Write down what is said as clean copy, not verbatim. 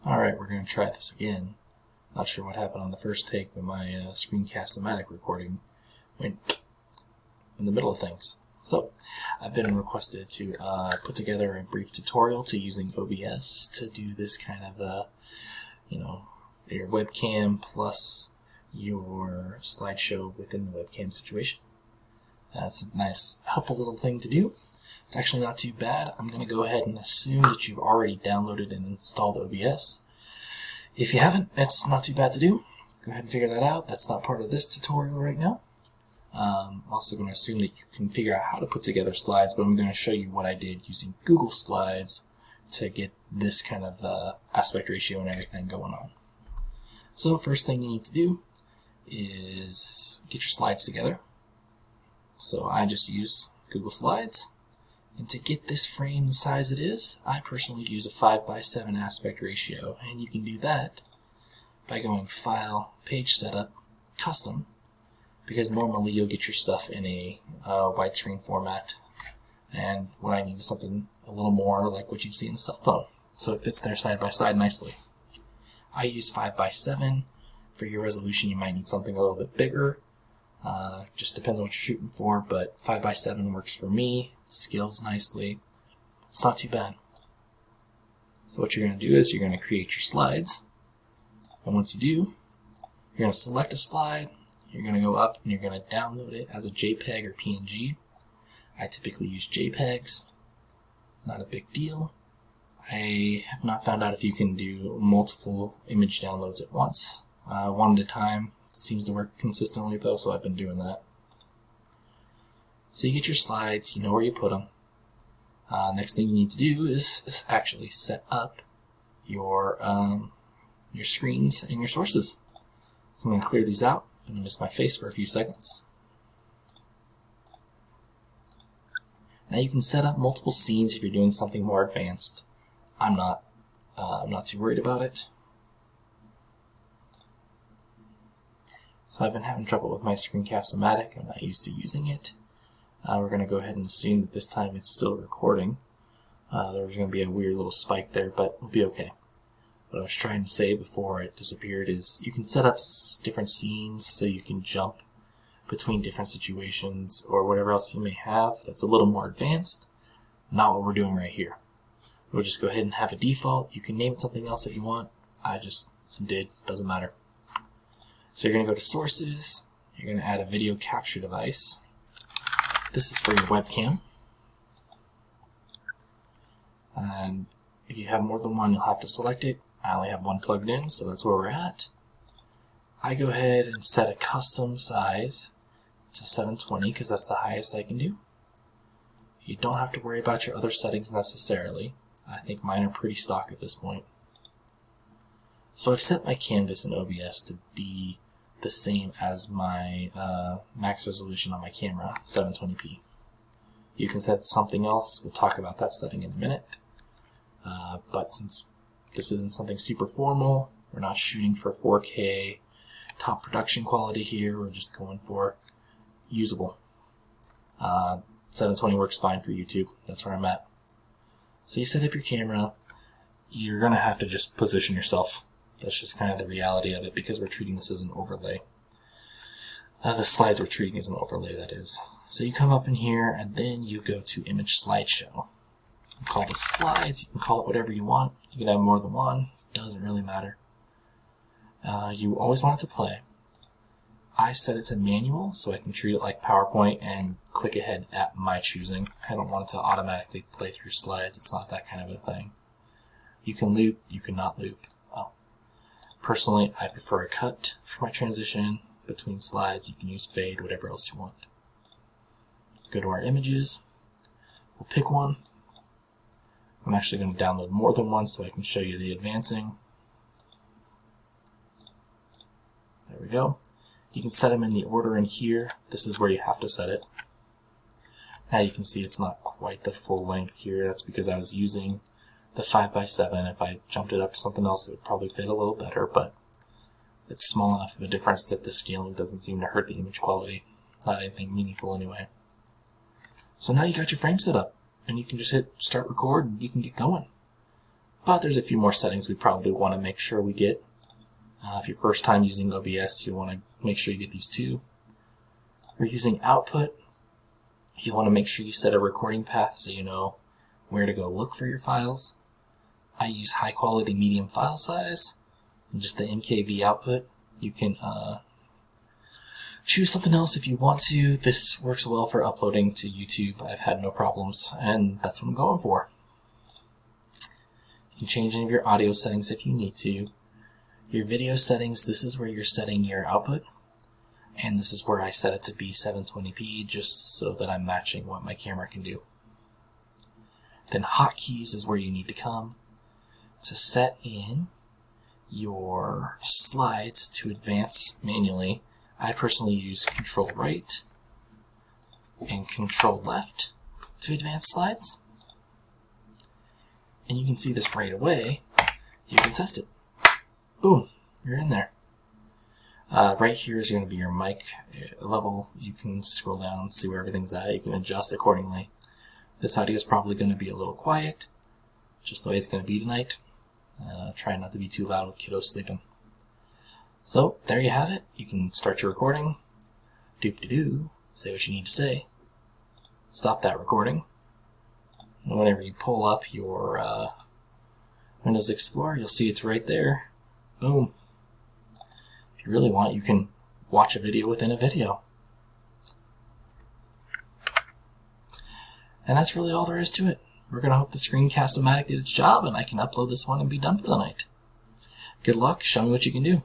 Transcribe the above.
Alright, we're going to try this again. Not sure what happened on the first take, but my screencast-o-matic recording went in the middle of things. So, I've been requested to put together a brief tutorial to using OBS to do this kind of, your webcam plus your slideshow within the webcam situation. That's a nice, helpful little thing to do. It's actually not too bad. I'm going to go ahead and assume that you've already downloaded and installed OBS. If you haven't, it's not too bad to do. Go ahead and figure that out. That's not part of this tutorial right now. I'm also going to assume that you can figure out how to put together slides, but I'm going to show you what I did using Google Slides to get this kind of aspect ratio and everything going on. So first thing you need to do is get your slides together. So I just use Google Slides. And to get this frame the size it is, I personally use a 5:7 aspect ratio, and you can do that by going File, Page Setup, Custom, because normally you'll get your stuff in a widescreen format, and what I need is something a little more like what you'd see in the cell phone, so it fits there side by side nicely. I use 5:7. For your resolution, you might need something a little bit bigger. Just depends on what you're shooting for, but 5:7 works for me. It scales nicely. It's not too bad. So what you're going to do is you're going to create your slides. And once you do, you're going to select a slide. You're going to go up and you're going to download it as a JPEG or PNG. I typically use JPEGs. Not a big deal. I have not found out if you can do multiple image downloads at once. One at a time. Seems to work consistently though, so I've been doing that. So you get your slides, you know where you put them. Next thing you need to do is actually set up your screens and your sources. So I'm going to clear these out. I'm going to miss my face for a few seconds. Now you can set up multiple scenes if you're doing something more advanced. I'm not too worried about it. So I've been having trouble with my screencast-o-matic. I'm not used to using it. We're going to go ahead and assume that this time it's still recording. There's going to be a weird little spike there, but we'll be okay. What I was trying to say before it disappeared is you can set up different scenes so you can jump between different situations or whatever else you may have that's a little more advanced. Not what we're doing right here. We'll just go ahead and have a default. You can name it something else if you want. I just did. Doesn't matter. So you're going to go to Sources, you're going to add a video capture device. This is for your webcam. And if you have more than one, you'll have to select it. I only have one plugged in, so that's where we're at. I go ahead and set a custom size to 720 because that's the highest I can do. You don't have to worry about your other settings necessarily. I think mine are pretty stock at this point. So I've set my canvas in OBS to be the same as my max resolution on my camera, 720p. You can set something else. We'll talk about that setting in a minute. But since this isn't something super formal, we're not shooting for 4K top production quality here. We're just going for usable. 720 works fine for YouTube. That's where I'm at. So you set up your camera. You're going to have to just position yourself. That's just kind of the reality of it because we're treating this as an overlay. The slides we're treating as an overlay, that is. So you come up in here and then you go to Image Slideshow. You call this Slides. You can call it whatever you want. You can have more than one. Doesn't really matter. You always want it to play. I set it to manual so I can treat it like PowerPoint and click ahead at my choosing. I don't want it to automatically play through slides. It's not that kind of a thing. You can loop. You cannot loop. Personally, I prefer a cut for my transition between slides. You can use fade, whatever else you want. Go to our images. We'll pick one. I'm actually going to download more than one so I can show you the advancing. There we go. You can set them in the order in here. This is where you have to set it. Now you can see it's not quite the full length here. That's because I was using the 5:7. If I jumped it up to something else, it would probably fit a little better, but it's small enough of a difference that the scaling doesn't seem to hurt the image quality. Not anything meaningful anyway. So now you got your frame set up, and you can just hit start record and you can get going. but there's a few more settings we probably want to make sure we get. If you're first time using OBS, you want to make sure you get these two. If you're using output, you want to make sure you set a recording path so you know where to go look for your files. I use high quality medium file size and just the MKV output. You can choose something else if you want to. This works well for uploading to YouTube. I've had no problems, and that's what I'm going for. You can change any of your audio settings if you need to. Your video settings, this is where you're setting your output, and this is where I set it to be 720p just so that I'm matching what my camera can do. Then hotkeys is where you need to come to set in your slides to advance manually. I personally use Control right and Control left to advance slides. And you can see this right away. You can test it. Boom, you're in there. Right here is going to be your mic level. You can scroll down and see where everything's at. You can adjust accordingly. This audio is probably going to be a little quiet, just the way it's going to be tonight. Try not to be too loud with kiddos sleeping. So, there you have it. You can start your recording. Doop-de-doo. Say what you need to say. Stop that recording. And whenever you pull up your Windows Explorer, you'll see it's right there. Boom. If you really want, you can watch a video within a video. And that's really all there is to it. We're going to hope the Screencast-O-Matic did its job and I can upload this one and be done for the night. Good luck. Show me what you can do.